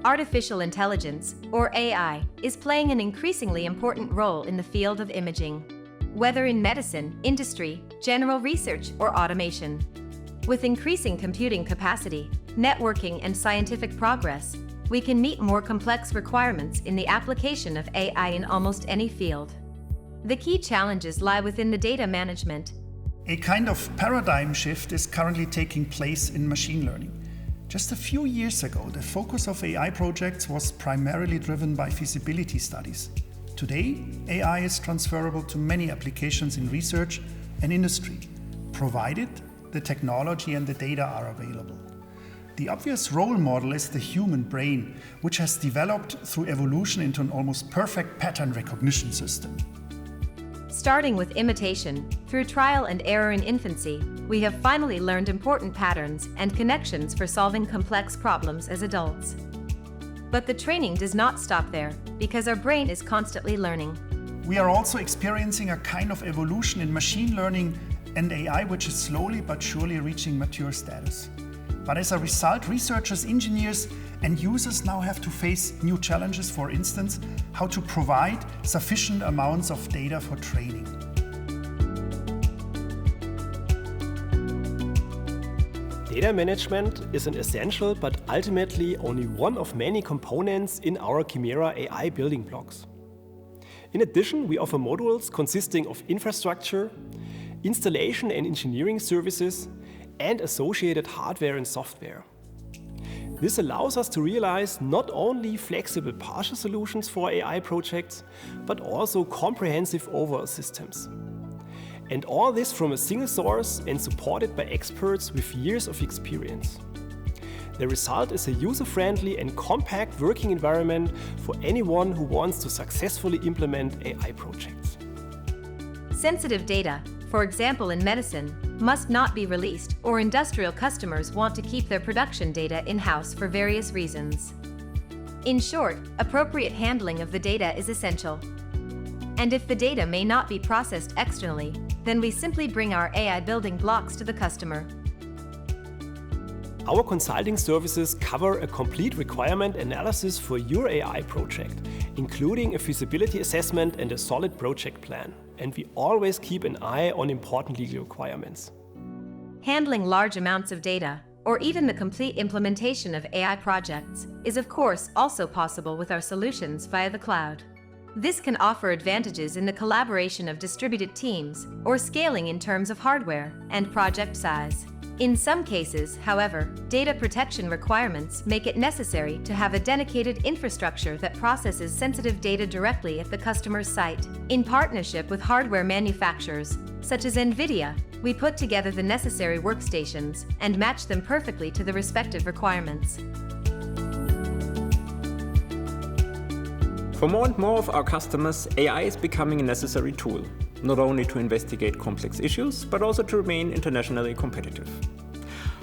Artificial intelligence, or AI, is playing an increasingly important role in the field of imaging, whether in medicine, industry, general research, or automation. With increasing computing capacity, networking, and scientific progress, we can meet more complex requirements in the application of AI in almost any field. The key challenges lie within the data management. A kind of paradigm shift is currently taking place in machine learning. Just a few years ago, the focus of AI projects was primarily driven by feasibility studies. Today, AI is transferable to many applications in research and industry, provided the technology and the data are available. The obvious role model is the human brain, which has developed through evolution into an almost perfect pattern recognition system. Starting with imitation, through trial and error in infancy, we have finally learned important patterns and connections for solving complex problems as adults. But the training does not stop there, because our brain is constantly learning. We are also experiencing a kind of evolution in machine learning and AI, which is slowly but surely reaching mature status. But as a result, researchers, engineers, and users now have to face new challenges, for instance, how to provide sufficient amounts of data for training. Data management is an essential but ultimately only one of many components in our Chimaera AI building blocks. In addition, we offer modules consisting of infrastructure, installation and engineering services, and associated hardware and software. This allows us to realize not only flexible partial solutions for AI projects, but also comprehensive overall systems. And all this from a single source and supported by experts with years of experience. The result is a user-friendly and compact working environment for anyone who wants to successfully implement AI projects. Sensitive data, for example in medicine, must not be released, or industrial customers want to keep their production data in-house for various reasons. In short, appropriate handling of the data is essential. And if the data may not be processed externally, then we simply bring our AI building blocks to the customer. Our consulting services cover a complete requirement analysis for your AI project, including a feasibility assessment and a solid project plan. And we always keep an eye on important legal requirements. Handling large amounts of data, or even the complete implementation of AI projects, is of course also possible with our solutions via the cloud. This can offer advantages in the collaboration of distributed teams, or scaling in terms of hardware and project size. In some cases, however, data protection requirements make it necessary to have a dedicated infrastructure that processes sensitive data directly at the customer's site. In partnership with hardware manufacturers, such as NVIDIA, we put together the necessary workstations and match them perfectly to the respective requirements. For more and more of our customers, AI is becoming a necessary tool, not only to investigate complex issues, but also to remain internationally competitive.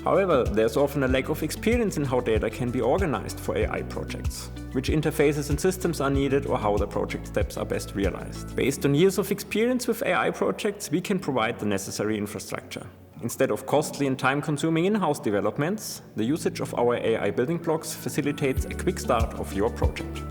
However, there's often a lack of experience in how data can be organized for AI projects, which interfaces and systems are needed, or how the project steps are best realized. Based on years of experience with AI projects, we can provide the necessary infrastructure. Instead of costly and time-consuming in-house developments, the usage of our AI building blocks facilitates a quick start of your project.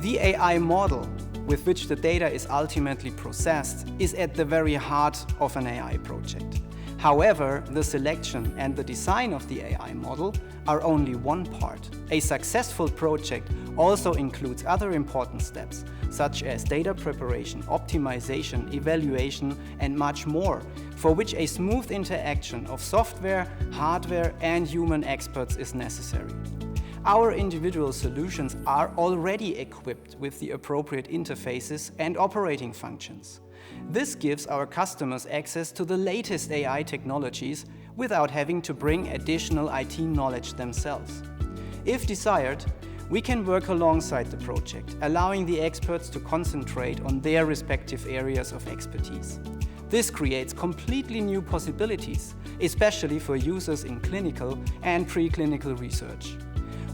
The AI model with which the data is ultimately processed is at the very heart of an AI project. However, the selection and the design of the AI model are only one part. A successful project also includes other important steps, such as data preparation, optimization, evaluation, and much more, for which a smooth interaction of software, hardware, and human experts is necessary. Our individual solutions are already equipped with the appropriate interfaces and operating functions. This gives our customers access to the latest AI technologies without having to bring additional IT knowledge themselves. If desired, we can work alongside the project, allowing the experts to concentrate on their respective areas of expertise. This creates completely new possibilities, especially for users in clinical and preclinical research.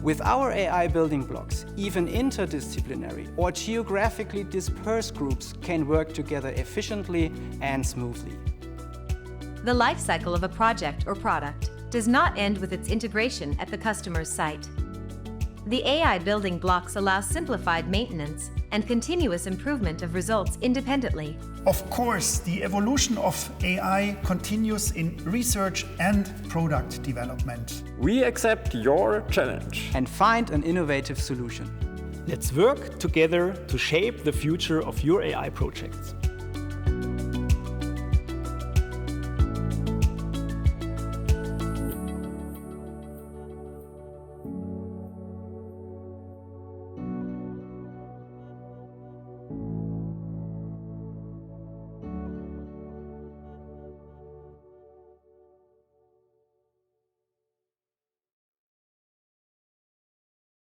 With our AI building blocks, even interdisciplinary or geographically dispersed groups can work together efficiently and smoothly. The lifecycle of a project or product does not end with its integration at the customer's site. The AI building blocks allow simplified maintenance and continuous improvement of results independently. Of course, the evolution of AI continues in research and product development. We accept your challenge. And find an innovative solution. Let's work together to shape the future of your AI projects.